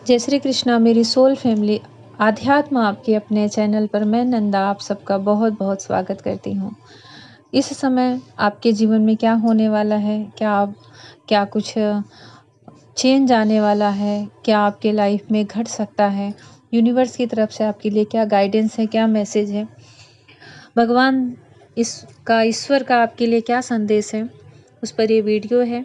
जय श्री कृष्णा मेरी soul family. आध्यात्म आपके अपने चैनल पर मैं नंदा आप सबका बहुत बहुत स्वागत करती हूँ। इस समय आपके जीवन में क्या होने वाला है, क्या कुछ चेंज आने वाला है, क्या आपके लाइफ में घट सकता है, यूनिवर्स की तरफ से आपके लिए क्या गाइडेंस है, क्या मैसेज है, भगवान ईश्वर का आपके लिए क्या संदेश है, उस पर ये वीडियो है।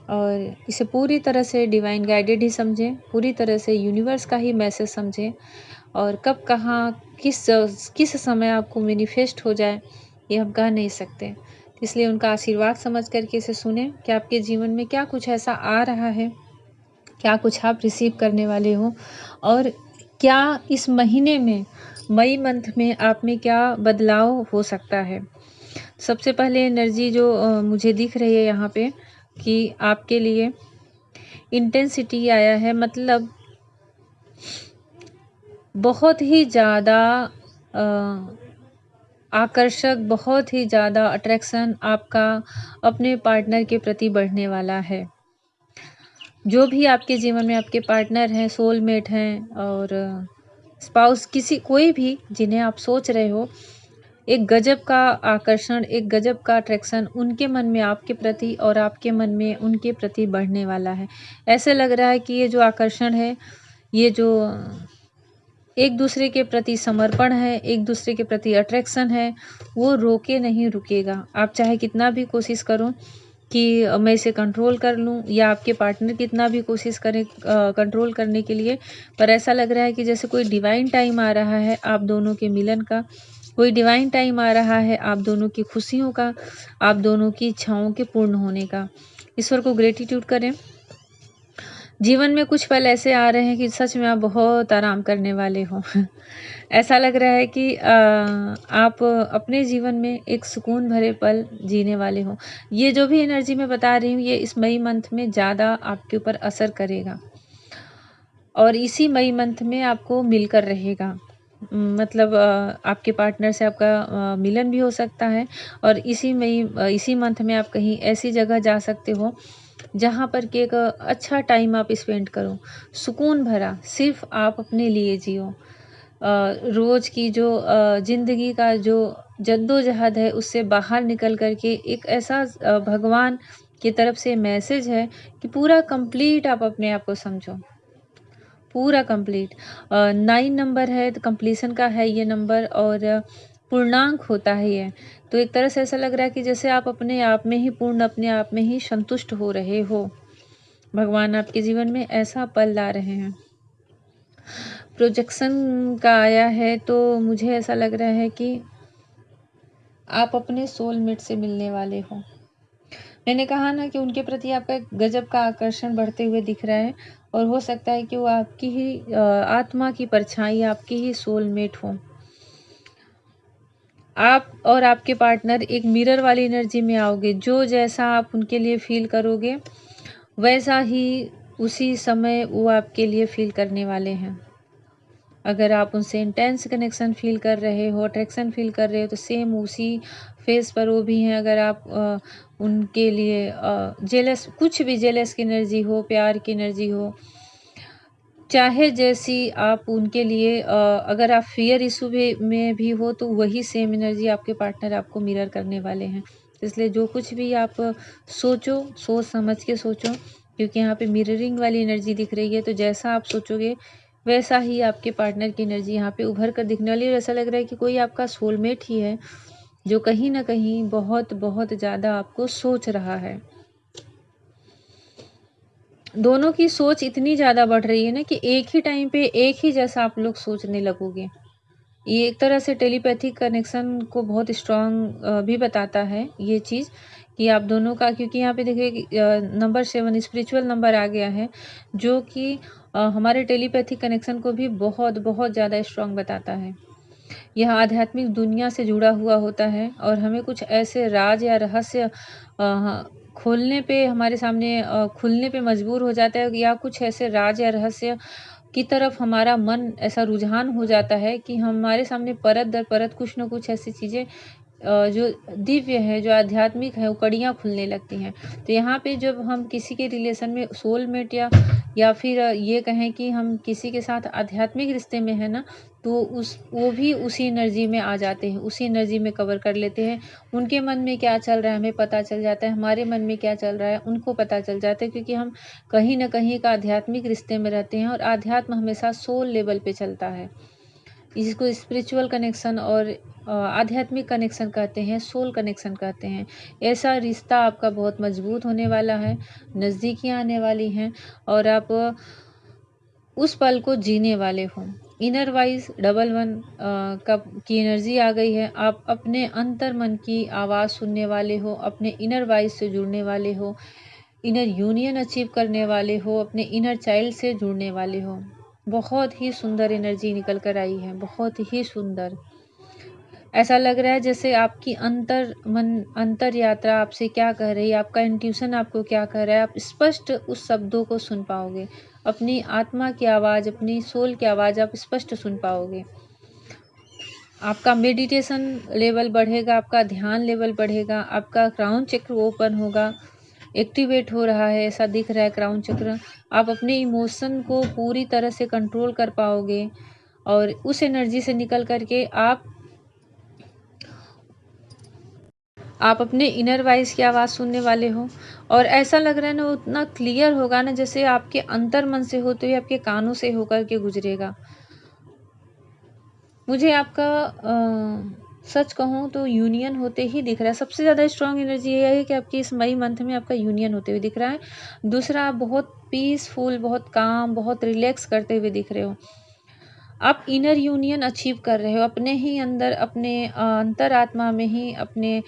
और इसे पूरी तरह से डिवाइन गाइडेड ही समझें, पूरी तरह से यूनिवर्स का ही मैसेज समझें। और कब कहाँ किस समय आपको मैनिफेस्ट हो जाए ये हम कह नहीं सकते, इसलिए उनका आशीर्वाद समझ करके इसे सुने कि आपके जीवन में क्या कुछ ऐसा आ रहा है, क्या कुछ आप रिसीव करने वाले हो, और क्या इस महीने में मई मंथ में आप में क्या बदलाव हो सकता है। सबसे पहले एनर्जी जो मुझे दिख रही है यहाँ पे कि आपके लिए इंटेंसिटी आया है, मतलब बहुत ही ज़्यादा आकर्षक, बहुत ही ज़्यादा अट्रैक्शन आपका अपने पार्टनर के प्रति बढ़ने वाला है। जो भी आपके जीवन में आपके पार्टनर हैं, सोलमेट हैं और स्पाउस, कोई भी जिन्हें आप सोच रहे हो, एक गजब का आकर्षण, एक गजब का अट्रैक्शन उनके मन में आपके प्रति और आपके मन में उनके प्रति बढ़ने वाला है। ऐसे लग रहा है कि ये जो आकर्षण है, ये जो एक दूसरे के प्रति समर्पण है, एक दूसरे के प्रति अट्रैक्शन है, वो रोके नहीं रुकेगा। आप चाहे कितना भी कोशिश करो कि मैं इसे कंट्रोल कर लूँ, या आपके पार्टनर कितना भी कोशिश करें कंट्रोल करने के लिए, पर ऐसा लग रहा है कि जैसे कोई डिवाइन टाइम आ रहा है आप दोनों के मिलन का, कोई डिवाइन टाइम आ रहा है आप दोनों की खुशियों का, आप दोनों की इच्छाओं के पूर्ण होने का। ईश्वर को ग्रेटिट्यूड करें। जीवन में कुछ पल ऐसे आ रहे हैं कि सच में आप बहुत आराम करने वाले हो। ऐसा लग रहा है कि आप अपने जीवन में एक सुकून भरे पल जीने वाले हो। ये जो भी एनर्जी मैं बता रही हूँ, ये इस मई मंथ में ज़्यादा आपके ऊपर असर करेगा और इसी मई मंथ में आपको मिलकर रहेगा। मतलब आपके पार्टनर से आपका मिलन भी हो सकता है, और इसी मंथ में आप कहीं ऐसी जगह जा सकते हो जहाँ पर कि एक अच्छा टाइम आप स्पेंड करो, सुकून भरा, सिर्फ आप अपने लिए जियो। रोज़ की जो ज़िंदगी का जो जद्दोजहद है उससे बाहर निकल कर के एक ऐसा भगवान की तरफ से मैसेज है कि पूरा कंप्लीट आप अपने आप को समझो, पूरा कंप्लीट। 9 नंबर है तो कंप्लीशन का है ये नंबर, और पूर्णांक होता है ये। तो एक तरह से ऐसा लग रहा है कि जैसे आप अपने आप में ही पूर्ण, अपने आप में ही संतुष्ट हो रहे हो। भगवान आपके जीवन में ऐसा पल ला रहे हैं। प्रोजेक्शन का आया है तो मुझे ऐसा लग रहा है कि आप अपने सोलमेट से मिलने वाले हो। मैंने कहा ना कि उनके प्रति आपका एक गजब का आकर्षण बढ़ते हुए दिख रहा है, और हो सकता है कि वो आपकी ही आत्मा की परछाई, आपकी ही सोलमेट हो। आप और आपके पार्टनर एक मिरर वाली एनर्जी में आओगे। जो जैसा आप उनके लिए फील करोगे वैसा ही उसी समय वो आपके लिए फील करने वाले हैं। अगर आप उनसे इंटेंस कनेक्शन फील कर रहे हो, अट्रैक्शन फील कर रहे हो, तो सेम उसी फेस पर वो भी हैं। अगर आप उनके लिए जेलस, कुछ भी जेलस की एनर्जी हो, प्यार की एनर्जी हो, चाहे जैसी आप उनके लिए अगर आप फियर इशू में भी हो, तो वही सेम एनर्जी आपके पार्टनर आपको मिरर करने वाले हैं। इसलिए जो कुछ भी आप सोचो, सोच समझ के सोचो, क्योंकि यहाँ पे मिररिंग वाली एनर्जी दिख रही है। तो जैसा आप सोचोगे वैसा ही आपके पार्टनर की एनर्जी यहाँ पे उभर कर दिखने वाली है। और ऐसा लग रहा है कि कोई आपका सोलमेट ही है जो कहीं ना कहीं बहुत बहुत ज़्यादा आपको सोच रहा है। दोनों की सोच इतनी ज़्यादा बढ़ रही है ना कि एक ही टाइम पे एक ही जैसा आप लोग सोचने लगोगे। ये एक तरह से टेलीपैथिक कनेक्शन को बहुत स्ट्रॉन्ग भी बताता है ये चीज़, कि आप दोनों का, क्योंकि यहाँ पे देखिए नंबर 7 स्पिरिचुअल नंबर आ गया है, जो कि हमारे टेलीपैथिक कनेक्शन को भी बहुत बहुत ज़्यादा स्ट्रॉन्ग बताता है। यह आध्यात्मिक दुनिया से जुड़ा हुआ होता है, और हमें कुछ ऐसे राज या रहस्य खोलने पे, हमारे सामने खुलने पे मजबूर हो जाता है, या कुछ ऐसे राज या रहस्य की तरफ हमारा मन ऐसा रुझान हो जाता है कि हमारे सामने परत दर परत कुछ न कुछ ऐसी चीज़ें जो दिव्य है, जो आध्यात्मिक है, वो कड़ियाँ खुलने लगती हैं। तो यहाँ पे जब हम किसी के रिलेशन में सोलमेट या फिर ये कहें कि हम किसी के साथ आध्यात्मिक रिश्ते में हैं ना, तो वो भी उसी एनर्जी में आ जाते हैं, उसी एनर्जी में कवर कर लेते हैं। उनके मन में क्या चल रहा है हमें पता चल जाता है, हमारे मन में क्या चल रहा है उनको पता चल जाता है, क्योंकि हम कहीं न कहीं एक आध्यात्मिक रिश्ते में रहते हैं और आध्यात्म हमेशा सोल लेवल पे चलता है। इसको स्पिरिचुअल कनेक्शन और आध्यात्मिक कनेक्शन कहते हैं, सोल कनेक्शन कहते हैं। ऐसा रिश्ता आपका बहुत मजबूत होने वाला है, नज़दीकियाँ आने वाली हैं और आप उस पल को जीने वाले हो। इनर वाइज डबल वन की एनर्जी आ गई है। आप अपने अंतर मन की आवाज़ सुनने वाले हो, अपने इनर वाइज से जुड़ने वाले हो, इनर यूनियन अचीव करने वाले हो, अपने इनर चाइल्ड से जुड़ने वाले हो। बहुत ही सुंदर एनर्जी निकल कर आई है, बहुत ही सुंदर। ऐसा लग रहा है जैसे आपकी अंतर यात्रा आपसे क्या कह रही है, आपका इंट्यूशन आपको क्या कह रहा है, आप स्पष्ट उस शब्दों को सुन पाओगे। अपनी आत्मा की आवाज़, अपनी सोल की आवाज़ आप स्पष्ट सुन पाओगे। आपका मेडिटेशन लेवल बढ़ेगा, आपका ध्यान लेवल बढ़ेगा, आपका क्राउन चक्र ओपन होगा, एक्टिवेट हो रहा है, ऐसा दिख रहा है क्राउन चक्र। आप अपने इमोशन को पूरी तरह से कंट्रोल कर पाओगे और उस एनर्जी से निकल करके आप अपने इनर वॉइस की आवाज़ सुनने वाले हो और ऐसा लग रहा है ना, उतना क्लियर होगा ना जैसे आपके अंतर मन से होते हुए आपके कानों से होकर के गुजरेगा। मुझे आपका सच कहूँ तो यूनियन होते ही दिख रहा है। सबसे ज़्यादा स्ट्रॉन्ग एनर्जी ये है कि आपकी इस मई मंथ में आपका यूनियन होते हुए दिख रहा है। दूसरा, आप बहुत पीसफुल, बहुत काम, बहुत रिलैक्स करते हुए दिख रहे हो। आप इनर यूनियन अचीव कर रहे हो अपने ही अंदर, अपने अंतरात्मा में ही, अपने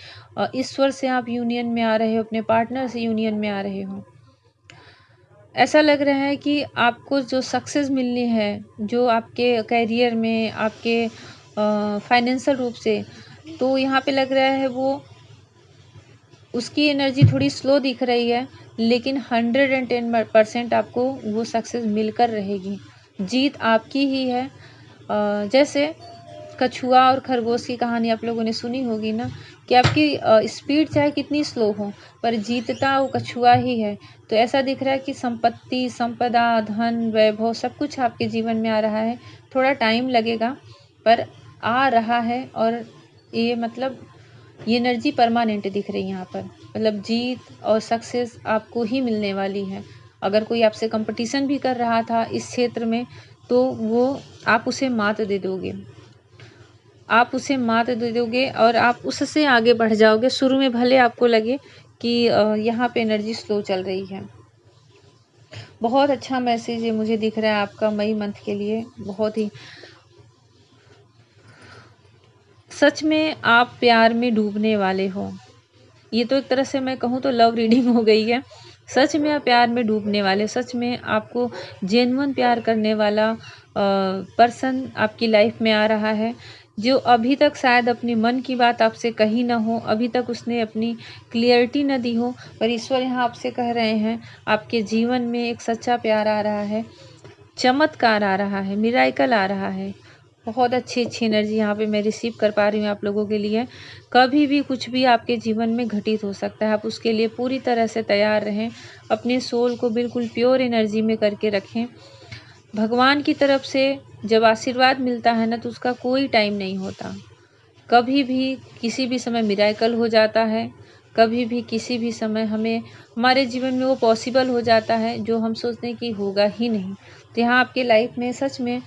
ईश्वर से आप यूनियन में आ रहे हो, अपने पार्टनर से यूनियन में आ रहे हो। ऐसा लग रहा है कि आपको जो सक्सेस मिलनी है, जो आपके करियर में, आपके फाइनेंशियल रूप से, तो यहाँ पे लग रहा है वो उसकी एनर्जी थोड़ी स्लो दिख रही है, लेकिन 110% आपको वो सक्सेस मिलकर रहेगी। जीत आपकी ही है। जैसे कछुआ और खरगोश की कहानी आप लोगों ने सुनी होगी ना, कि आपकी स्पीड चाहे कितनी स्लो हो, पर जीतता वो कछुआ ही है। तो ऐसा दिख रहा है कि संपत्ति, संपदा, धन, वैभव सब कुछ आपके जीवन में आ रहा है। थोड़ा टाइम लगेगा पर आ रहा है और ये मतलब ये एनर्जी परमानेंट दिख रही है यहाँ पर। मतलब जीत और सक्सेस आपको ही मिलने वाली है। अगर कोई आपसे कंपटीशन भी कर रहा था इस क्षेत्र में, तो वो आप उसे मात दे दोगे। आप उसे मात दे दोगे और आप उससे आगे बढ़ जाओगे। शुरू में भले आपको लगे कि यहाँ पे एनर्जी स्लो चल रही है। बहुत अच्छा मैसेज है मुझे दिख रहा है आपका मई मंथ के लिए। बहुत ही सच में आप प्यार में डूबने वाले हो। ये तो एक तरह से मैं कहूँ तो लव रीडिंग हो गई है। सच में आप प्यार में डूबने वाले, सच में आपको जेन्युइन प्यार करने वाला पर्सन आपकी लाइफ में आ रहा है, जो अभी तक शायद अपनी मन की बात आपसे कही ना हो, अभी तक उसने अपनी क्लियरिटी न दी हो, पर ईश्वर यहाँ आपसे कह रहे हैं आपके जीवन में एक सच्चा प्यार आ रहा है, चमत्कार आ रहा है, मिराइकल आ रहा है। बहुत अच्छी एनर्जी यहाँ पे मैं रिसीव कर पा रही हूँ आप लोगों के लिए। कभी भी कुछ भी आपके जीवन में घटित हो सकता है, आप उसके लिए पूरी तरह से तैयार रहें। अपने सोल को बिल्कुल प्योर एनर्जी में करके रखें। भगवान की तरफ से जब आशीर्वाद मिलता है ना, तो उसका कोई टाइम नहीं होता। कभी भी किसी भी समय मिराइकल हो जाता है, कभी भी किसी भी समय हमारे जीवन में वो पॉसिबल हो जाता है जो हम सोचते हैं कि होगा ही नहीं। तो यहाँ आपके लाइफ में सच में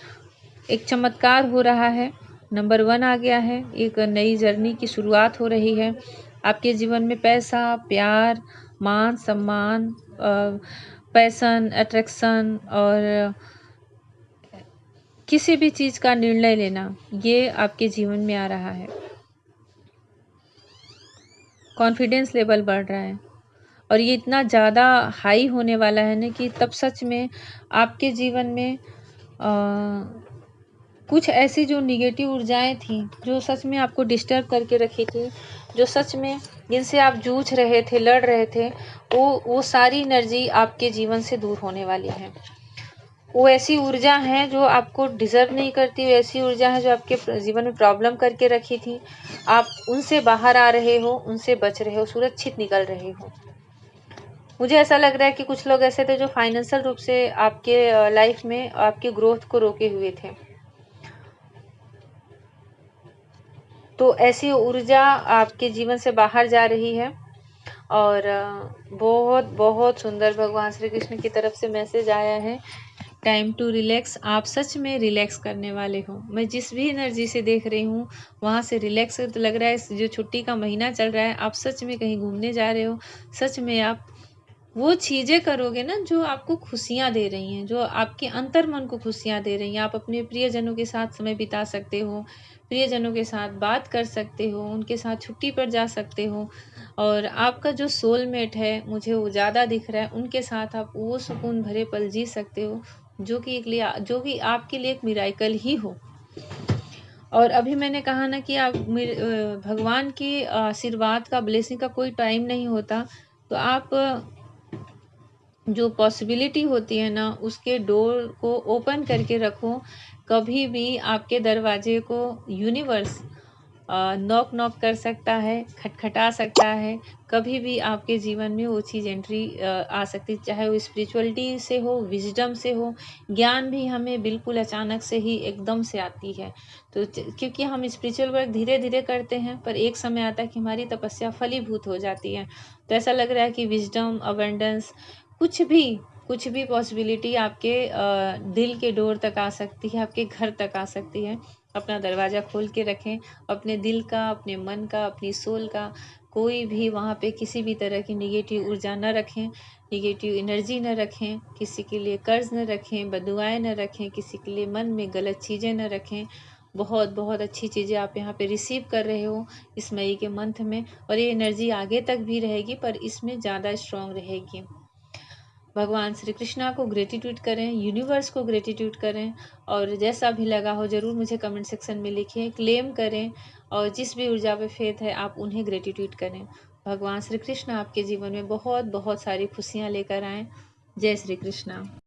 एक चमत्कार हो रहा है। नंबर 1 आ गया है, एक नई जर्नी की शुरुआत हो रही है। आपके जीवन में पैसा, प्यार, मान सम्मान, पैशन, अट्रैक्शन और किसी भी चीज़ का निर्णय लेना, ये आपके जीवन में आ रहा है। कॉन्फिडेंस लेवल बढ़ रहा है और ये इतना ज़्यादा हाई होने वाला है ना कि तब सच में आपके जीवन में कुछ ऐसी जो निगेटिव ऊर्जाएं थी, जो सच में आपको डिस्टर्ब करके रखी थी, जो सच में जिनसे आप जूझ रहे थे, लड़ रहे थे, वो सारी एनर्जी आपके जीवन से दूर होने वाली है। वो ऐसी ऊर्जा है जो आपको डिज़र्व नहीं करती, वो ऐसी ऊर्जा है जो आपके जीवन में प्रॉब्लम करके रखी थी। आप उनसे बाहर आ रहे हो, उनसे बच रहे हो, सुरक्षित निकल रहे हो। मुझे ऐसा लग रहा है कि कुछ लोग ऐसे थे जो फाइनेंशियल रूप से आपके लाइफ में आपकी ग्रोथ को रोके हुए थे। तो ऐसी ऊर्जा आपके जीवन से बाहर जा रही है और बहुत बहुत सुंदर भगवान श्री कृष्ण की तरफ से मैसेज आया है, टाइम टू रिलैक्स। आप सच में रिलैक्स करने वाले हो। मैं जिस भी एनर्जी से देख रही हूँ वहाँ से रिलैक्स तो लग रहा है। जो छुट्टी का महीना चल रहा है, आप सच में कहीं घूमने जा रहे हो। सच में आप वो चीज़ें करोगे ना जो आपको खुशियाँ दे रही हैं, जो आपके अंतर मन को खुशियाँ दे रही हैं। आप अपने प्रियजनों के साथ समय बिता सकते हो, प्रियजनों के साथ बात कर सकते हो, उनके साथ छुट्टी पर जा सकते हो। और आपका जो सोलमेट है, मुझे वो ज़्यादा दिख रहा है, उनके साथ आप वो सुकून भरे पल जी सकते हो जो कि आपके लिए एक मिराकल ही हो। और अभी मैंने कहा ना कि भगवान के आशीर्वाद का, ब्लेसिंग का कोई टाइम नहीं होता। तो आप जो पॉसिबिलिटी होती है ना, उसके डोर को ओपन करके रखो। कभी भी आपके दरवाजे को यूनिवर्स नॉक नॉक कर सकता है, खटखटा सकता है। कभी भी आपके जीवन में वो चीज़ एंट्री आ सकती, चाहे वो स्पिरिचुअलिटी से हो, विजडम से हो। ज्ञान भी हमें बिल्कुल अचानक से ही एकदम से आती है। तो क्योंकि हम स्पिरिचुअल वर्क धीरे धीरे करते हैं, पर एक समय आता है कि हमारी तपस्या फलीभूत हो जाती है। तो ऐसा लग रहा है कि विजडम, अबंडेंस, कुछ भी पॉसिबिलिटी आपके दिल के डोर तक आ सकती है, आपके घर तक आ सकती है। अपना दरवाज़ा खोल के रखें, अपने दिल का, अपने मन का, अपनी सोल का। कोई भी वहाँ पे किसी भी तरह की निगेटिव ऊर्जा न रखें, निगेटिव एनर्जी न रखें, किसी के लिए कर्ज न रखें, बदुआएं न रखें, किसी के लिए मन में गलत चीज़ें न रखें। बहुत बहुत अच्छी चीज़ें आप यहाँ पे रिसीव कर रहे हो इस मई के मंथ में, और ये एनर्जी आगे तक भी रहेगी, पर इसमें ज़्यादा स्ट्रॉन्ग रहेगी। भगवान श्री कृष्णा को ग्रेटिट्यूड करें, यूनिवर्स को ग्रेटिट्यूड करें। और जैसा भी लगा हो ज़रूर मुझे कमेंट सेक्शन में लिखें, क्लेम करें। और जिस भी ऊर्जा पे फेथ है, आप उन्हें ग्रेटिट्यूड करें। भगवान श्री कृष्ण आपके जीवन में बहुत बहुत सारी खुशियाँ लेकर आएँ। जय श्री कृष्णा।